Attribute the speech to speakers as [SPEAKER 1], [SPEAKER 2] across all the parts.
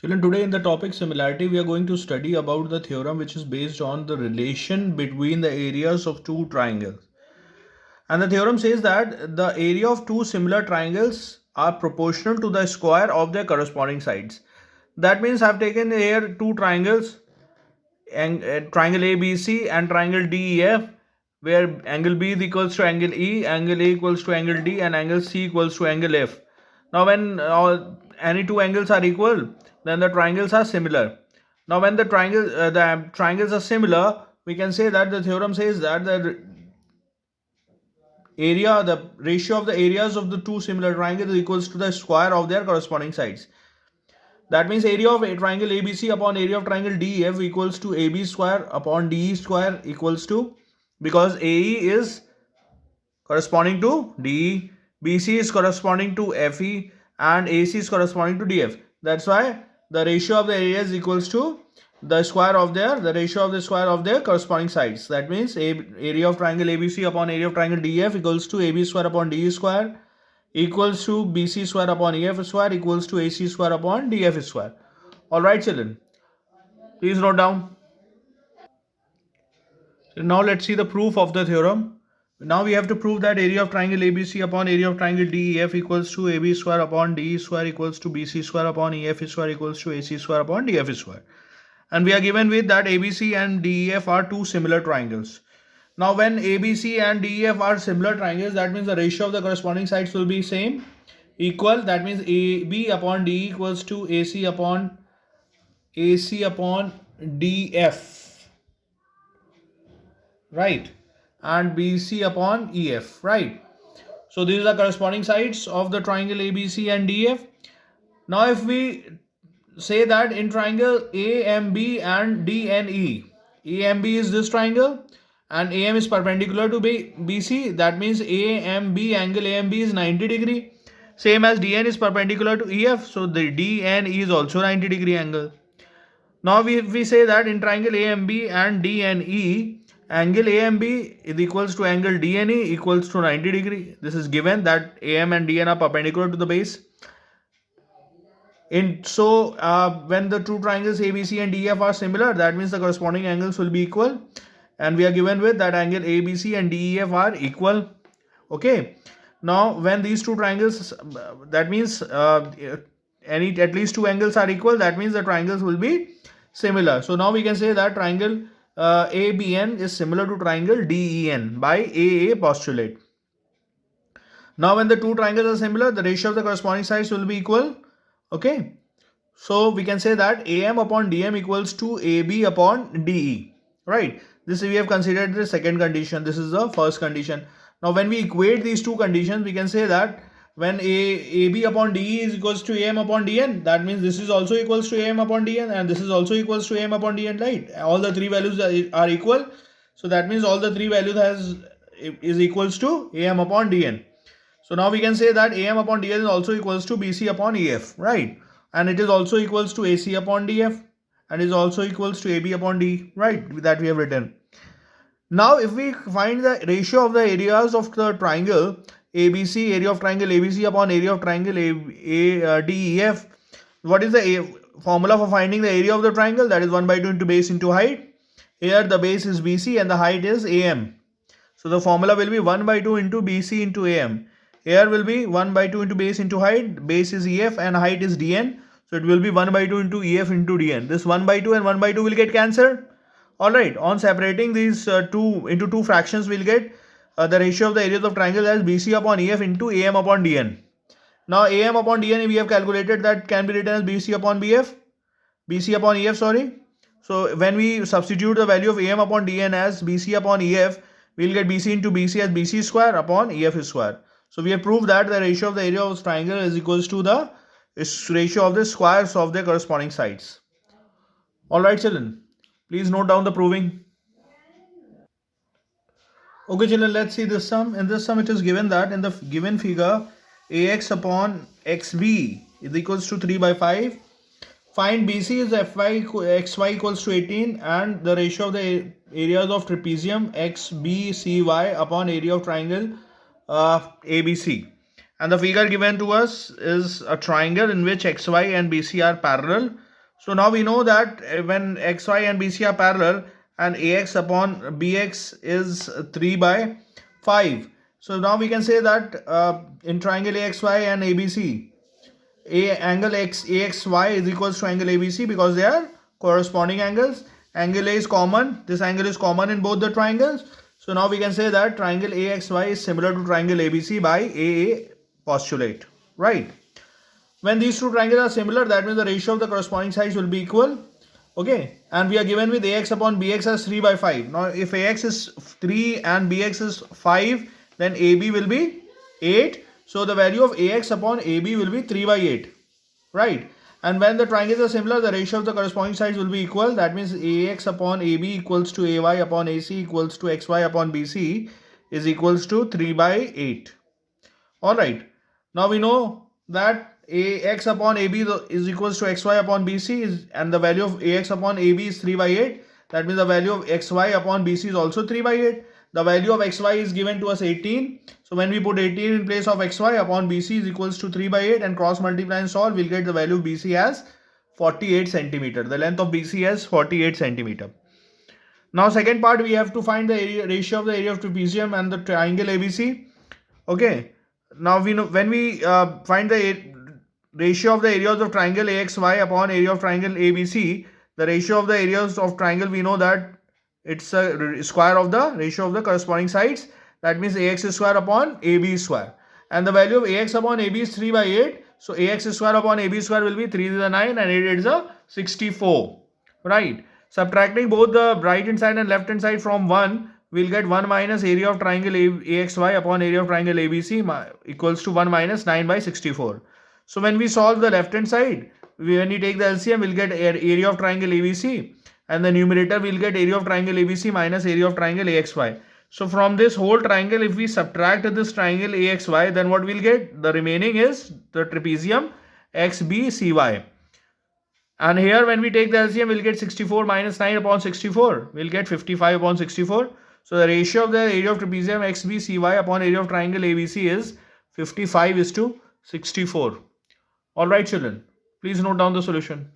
[SPEAKER 1] Children, today in the topic similarity, we are going to study about the theorem which is based on the relation between the areas of two triangles. And the theorem says that the area of two similar triangles are proportional to the square of their corresponding sides. That means I've taken here two triangles, and triangle ABC and triangle DEF, where angle B is equals to angle E, angle A equals to angle D, and angle C equals to angle F. Now, when any two angles are equal, then the triangles are similar. Now, when the triangles are similar, we can say that the theorem says that the ratio of the areas of the two similar triangles is equals to the square of their corresponding sides. That means area of a triangle ABC upon area of triangle DEF equals to AB square upon DE square equals to, because AE is corresponding to DE, BC is corresponding to FE, and AC is corresponding to DF. That's why the ratio of the areas equals to the ratio of the square of their corresponding sides. That means area of triangle ABC upon area of triangle DF equals to AB square upon DE square equals to BC square upon EF square equals to AC square upon DF square. Alright children, please note down. So now let's see the proof of the theorem. Now we have to prove that area of triangle ABC upon area of triangle DEF equals to AB square upon DE square equals to BC square upon EF square equals to AC square upon DF square. And we are given with that ABC and DEF are two similar triangles. Now when ABC and DEF are similar triangles, that means the ratio of the corresponding sides will be same, equal. That means AB upon DE equals to AC upon DF, right? And BC upon EF, right? So these are the corresponding sides of the triangle ABC and DF. Now if we say that in triangle AMB and DNE, AMB is this triangle and AM is perpendicular to BC, that means AMB, angle AMB is 90 degree, same as DN is perpendicular to EF, so the DNE is also 90 degree angle. Now we say that in triangle AMB and DNE, angle AMB is equals to angle DNE equals to 90 degree. This is given that AM and DN are perpendicular to the base. When the two triangles ABC and DF are similar, that means the corresponding angles will be equal, and we are given with that angle ABC and DEF are equal. Okay. Now when these two triangles, that means at least two angles are equal, that means the triangles will be similar. So now we can say that triangle ABN is similar to triangle DEN by AA postulate. Now when the two triangles are similar, the ratio of the corresponding sides will be equal. Okay, so we can say that AM upon DM equals to AB upon DE, right? This we have considered the second condition. This is the first condition. Now when we equate these two conditions, we can say that when AB upon DE is equals to AM upon DN, that means this is also equals to AM upon DN, and this is also equals to AM upon DN, right? All the three values are equal, so that means all the three values is equals to AM upon DN. So now we can say that AM upon DN is also equals to BC upon EF, right? And it is also equals to AC upon DF, and is also equals to AB upon D, right? That we have written. Now if we find the ratio of the areas of the triangle ABC, area of triangle ABC upon area of triangle DEF, what is the formula for finding the area of the triangle? That is 1 by 2 into base into height. Here the base is BC and the height is AM. So the formula will be 1 by 2 into BC into AM. Here will be 1 by 2 into base into height, base is EF and height is DN. So it will be 1 by 2 into EF into DN. This 1 by 2 and 1 by 2 will get cancelled. Alright, on separating these two into two fractions, we'll get the ratio of the areas of triangle as BC upon EF into AM upon DN. Now AM upon DN we have calculated that can be written as BC upon EF, sorry. So when we substitute the value of AM upon DN as BC upon EF, we'll get BC into BC as BC square upon EF square. So we have proved that the ratio of the area of triangle is equals to the ratio of the squares of their corresponding sides. Alright children, please note down the proving. Okay children, let's see this sum. In this sum it is given that in the given figure AX upon XB is equals to 3 by 5. Find BC is XY equals to 18 and the ratio of the areas of trapezium XBCY upon area of triangle ABC. And the figure given to us is a triangle in which XY and BC are parallel So now we know that when xy and bc are parallel and ax upon bx is 3 by 5. So now we can say that in triangle axy and abc, angle axy is equals to angle abc because they are corresponding angles. Angle A is common. This angle is common in both the triangles. So now we can say that triangle AXY is similar to triangle ABC by AA postulate, right? When these two triangles are similar, that means the ratio of the corresponding sides will be equal. Okay, and we are given with AX upon BX as 3 by 5. Now if AX is 3 and BX is 5, then AB will be 8. So the value of AX upon AB will be 3 by 8, right? And when the triangles are similar, the ratio of the corresponding sides will be equal. That means AX upon AB equals to AY upon AC equals to XY upon BC is equals to 3 by 8. Alright. Now we know that AX upon AB is equals to XY upon BC and the value of AX upon AB is 3 by 8. That means the value of XY upon BC is also 3 by 8. The value of XY is given to us 18. So when we put 18 in place of XY upon BC is equals to 3 by 8 and cross multiply and solve, we'll get the value of BC as 48 centimeter. The length of BC as 48 centimeter. Now second part, we have to find the ratio of the area of trapezium and the triangle ABC. Okay. Now we know when we find the ratio of the areas of triangle AXY upon area of triangle ABC, the ratio of the areas of triangle, we know that it's a square of the ratio of the corresponding sides. That means AX square upon AB square. And the value of AX upon AB is 3 by 8. So AX square upon AB square will be 3 to the 9 and 8 is a 64. Right. Subtracting both the right hand side and left hand side from 1, we'll get 1 minus area of triangle AXY upon area of triangle ABC equals to 1 minus 9 by 64. So when we solve the left hand side, when we take the LCM, we'll get area of triangle ABC. And the numerator will get area of triangle ABC minus area of triangle AXY. So from this whole triangle, if we subtract this triangle AXY, then what we'll get? The remaining is the trapezium XBCY. And here when we take the LCM, we'll get 64 minus 9 upon 64. We'll get 55 upon 64. So the ratio of the area of trapezium XBCY upon area of triangle ABC is 55 is to 64. Alright children, please note down the solution.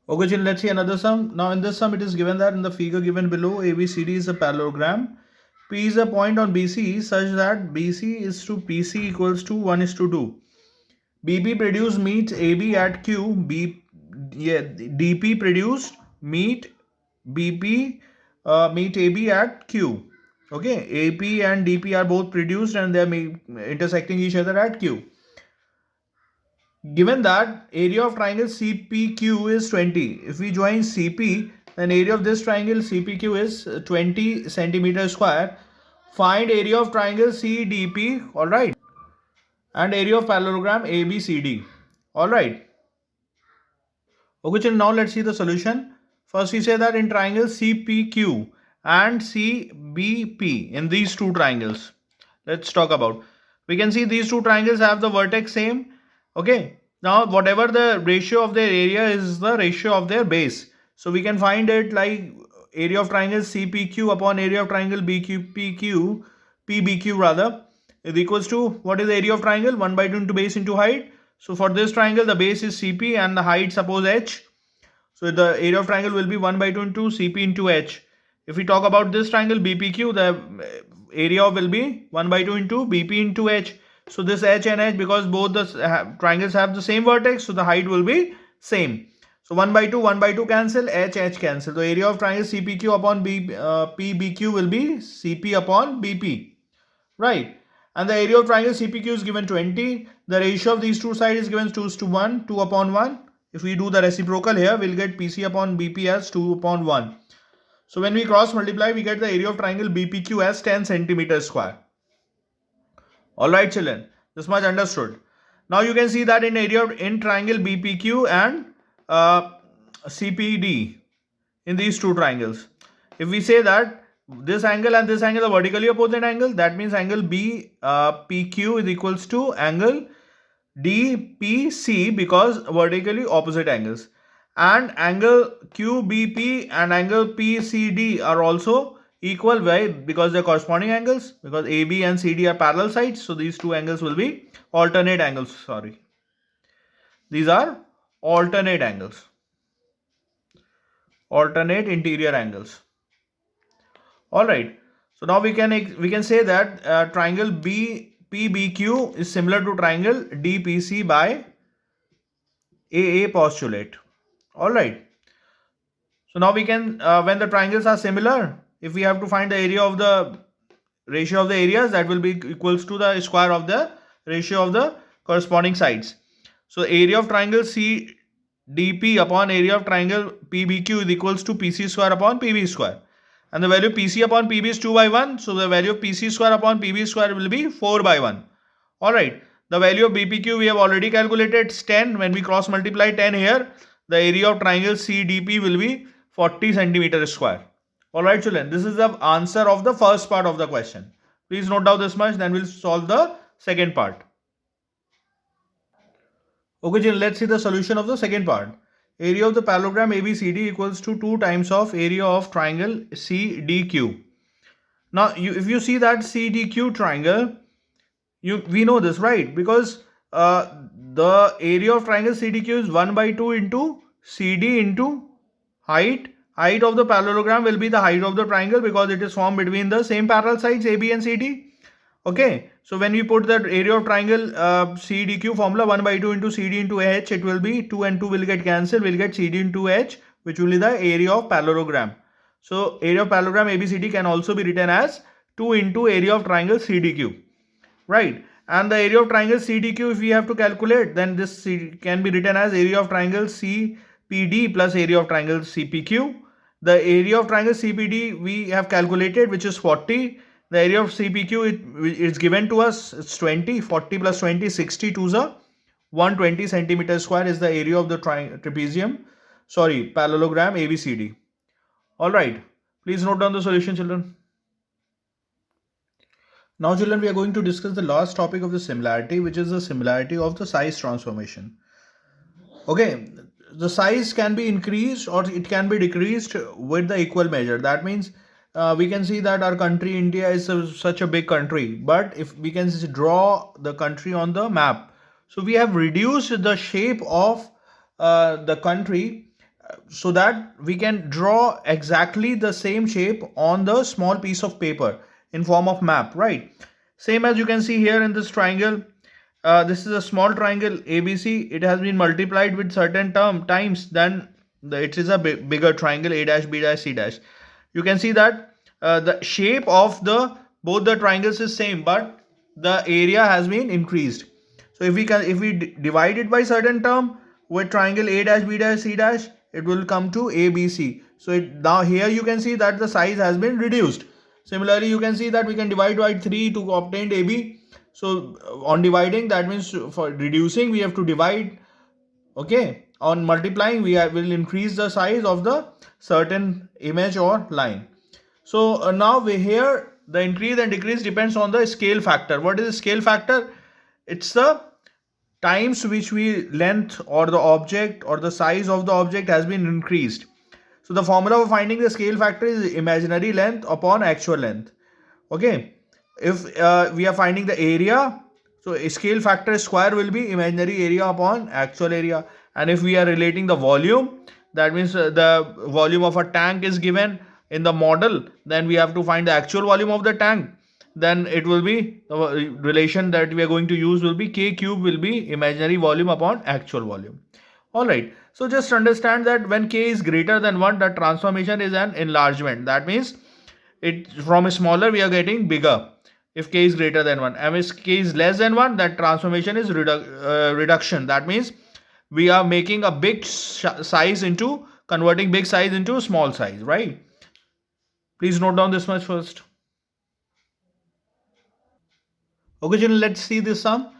[SPEAKER 1] Okay children, let's see another sum. Now in this sum it is given that in the figure given below, ABCD is a parallelogram. P is a point on BC such that BC is to PC equals to 1 is to 2. BP produced meets AB at Q. DP produced meet BP meet AB at Q. Okay, AP and DP are both produced and they are intersecting each other at Q. Given that area of triangle CPQ is 20, if we join CP, then area of this triangle CPQ is 20 centimeter square. Find area of triangle CDP, alright, and area of parallelogram ABCD, alright. Okay, children, now let's see the solution. First we say that in triangle CPQ and CBP, in these two triangles, let's talk about. We can see these two triangles have the vertex same. Okay, now whatever the ratio of their area is the ratio of their base. So we can find it like area of triangle CPQ upon area of triangle PBQ rather, is equals to, what is the area of triangle? 1 by 2 into base into height. So for this triangle, the base is CP and the height suppose H. So the area of triangle will be 1 by 2 into CP into H. If we talk about this triangle BPQ, the area will be 1 by 2 into BP into H. So this H and H, because both the triangles have the same vertex, so the height will be same. So 1 by 2 cancel, H cancel. The area of triangle CPQ upon PBQ will be CP upon BP. Right. And the area of triangle CPQ is given 20. The ratio of these two sides is given 2 to 1, 2 upon 1. If we do the reciprocal here, we'll get PC upon BP as 2 upon 1. So when we cross multiply, we get the area of triangle BPQ as 10 centimeters square. Alright children, this much understood. Now you can see that in triangle BPQ and CPD, in these two triangles, if we say that this angle and this angle are vertically opposite angle, that means angle BPQ is equals to angle DPC because vertically opposite angles, and angle QBP and angle PCD are also equal. Why? Because they are corresponding angles, because AB and CD are parallel sides, so these two angles will be alternate angles. These are alternate angles, alternate interior angles. All right. So now we can say that triangle BPBQ is similar to triangle DPC by AA postulate. All right. So now we can, when the triangles are similar, if we have to find the area of the ratio of the areas, that will be equals to the square of the ratio of the corresponding sides. So area of triangle CDP upon area of triangle PBQ is equals to PC square upon PB square. And the value PC upon PB is 2 by 1. So the value of PC square upon PB square will be 4 by 1. Alright. The value of BPQ we have already calculated. It's 10. When we cross multiply 10 here, the area of triangle CDP will be 40 centimeter square. Alright children, this is the answer of the first part of the question. Please note down this much, then we'll solve the second part. Okay children, let's see the solution of the second part. Area of the parallelogram ABCD equals to 2 times of area of triangle CDQ. Now, if you see that CDQ triangle, we know this, right? Because the area of triangle CDQ is 1 by 2 into CD into height. Height of the parallelogram will be the height of the triangle because it is formed between the same parallel sides AB and CD. Okay, so when we put that area of triangle CDQ formula 1 by 2 into CD into H, it will be 2 and 2 will get cancelled, we'll get CD into H, which will be the area of parallelogram. So area of parallelogram ABCD can also be written as 2 into area of triangle CDQ, right? And the area of triangle CDQ, if we have to calculate, then this can be written as area of triangle CPD plus area of triangle CPQ. The area of triangle CPD we have calculated, which is 40. The area of CPQ is given to us, it's 20, 40 plus 20, 60 to the 120 centimeter square is the area of the parallelogram ABCD. Alright, please note down the solution children. Now children, we are going to discuss the last topic of the similarity, which is the similarity of the size transformation. Okay, the size can be increased or it can be decreased with the equal measure. That means we can see that our country India is such a big country, but if we can draw the country on the map, so we have reduced the shape of the country so that we can draw exactly the same shape on the small piece of paper in form of map, right? Same as you can see here in this triangle. This is a small triangle ABC. It has been multiplied with certain times, then it is a bigger triangle A dash B dash C dash. You can see that the shape of both the triangles is same, but the area has been increased. So if we divide it by certain term with triangle A dash B dash C dash, it will come to ABC. So now here you can see that the size has been reduced. Similarly, you can see that we can divide by 3 to obtain AB. So on dividing, that means for reducing we have to divide. Okay, on multiplying we will increase the size of the certain image or line. So now here the increase and decrease depends on the scale factor. What is the scale factor? It's the times which length or the object or the size of the object has been increased. So the formula for finding the scale factor is imaginary length upon actual length. Okay, if we are finding the area, so a scale factor square will be imaginary area upon actual area. And if we are relating the volume, that means the volume of a tank is given in the model, then we have to find the actual volume of the tank. Then it will be the relation that we are going to use will be K cube will be imaginary volume upon actual volume. Alright, so just understand that when K is greater than 1, the transformation is an enlargement. That means it from a smaller we are getting bigger if K is greater than 1. And if K is less than 1, that transformation is reduction. That means we are making a big size into converting big size into small size, right? Please note down this much first. Okay children, let's see this sum.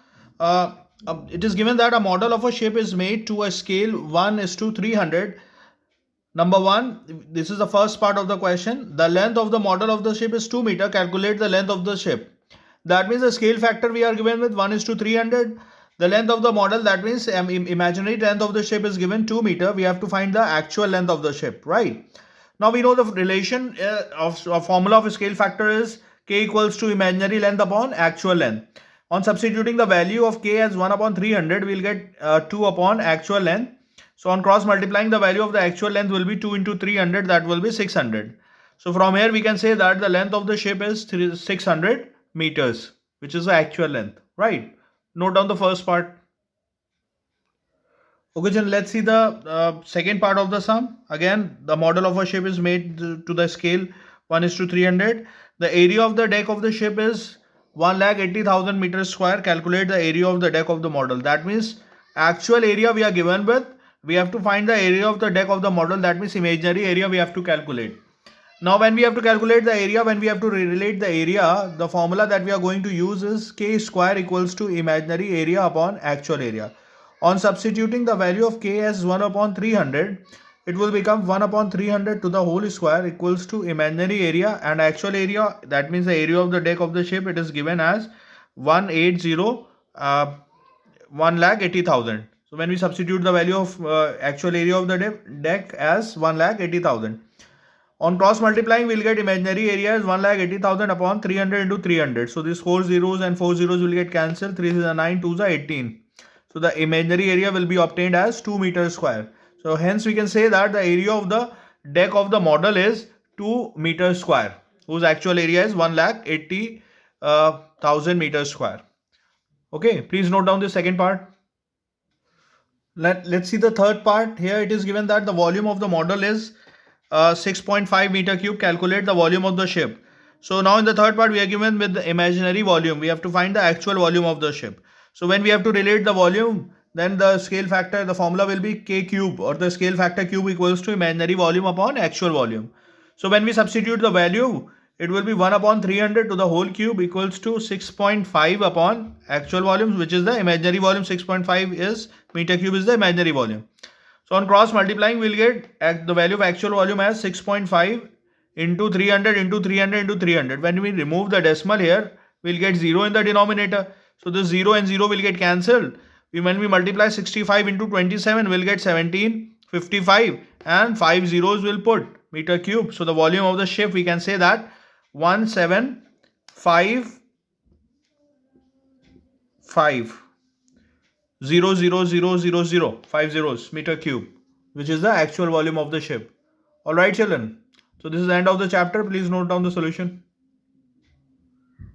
[SPEAKER 1] It is given that a model of a ship is made to a scale 1:300. Number 1, this is the first part of the question. The length of the model of the ship is 2 meter. Calculate the length of the ship. That means the scale factor we are given with 1:300. The length of the model, that means imaginary length of the ship is given 2 meter. We have to find the actual length of the ship, right? Now we know the relation of formula of a scale factor is K equals to imaginary length upon actual length. On substituting the value of K as 1/300, we'll get 2 upon actual length. So on cross multiplying, the value of the actual length will be 2 into 300, that will be 600. So from here we can say that the length of the ship is 600 meters, which is the actual length, right? Note down the first part. Okay, then let's see the second part of the sum. Again, the model of a ship is made to the scale 1:300. The area of the deck of the ship is 1,80,000 meters square. Calculate the area of the deck of the model. That means actual area we are given with. We have to find the area of the deck of the model. That means imaginary area we have to calculate. Now when we have to calculate the area, when we have to relate the area, the formula that we are going to use is k square equals to imaginary area upon actual area. On substituting the value of k as 1 upon 300, it will become 1 upon 300 to the whole square equals to imaginary area and actual area. That means the area of the deck of the ship, it is given as 1,80,000. So when we substitute the value of actual area of the deck as 1,80,000. On cross multiplying, we'll get imaginary area as 1,80,000 upon 300 into 300. So these 4 zeros and 4 zeros will get cancelled. 3 is a 9, 2 is a 18. So the imaginary area will be obtained as 2 meters square. So hence we can say that the area of the deck of the model is 2 meters square, whose actual area is 1,80,000 meters square. Okay, please note down the second part. Let's see the third part. Here it is given that the volume of the model is 6.5 meter cube. Calculate the volume of the ship. So now in the third part we are given with the imaginary volume. We have to find the actual volume of the ship. So when we have to relate the volume, then the scale factor, the formula will be k cube, or the scale factor cube equals to imaginary volume upon actual volume. So when we substitute the value, it will be 1 upon 300 to the whole cube equals to 6.5 upon actual volume, which is the imaginary volume. 6.5 is meter cube is the imaginary volume. So on cross multiplying, we'll get the value of actual volume as 6.5 into 300 into 300 into 300. When we remove the decimal here, we'll get 0 in the denominator. So the 0 and 0 will get cancelled. When we multiply 65 into 27, we'll get 1755 and 5 zeros will put meter cube. So the volume of the ship, we can say that 175 0,0,0,0,0 5 zeros meter cube, which is the actual volume of the ship. Alright children, so this is the end of the chapter. Please note down the solution.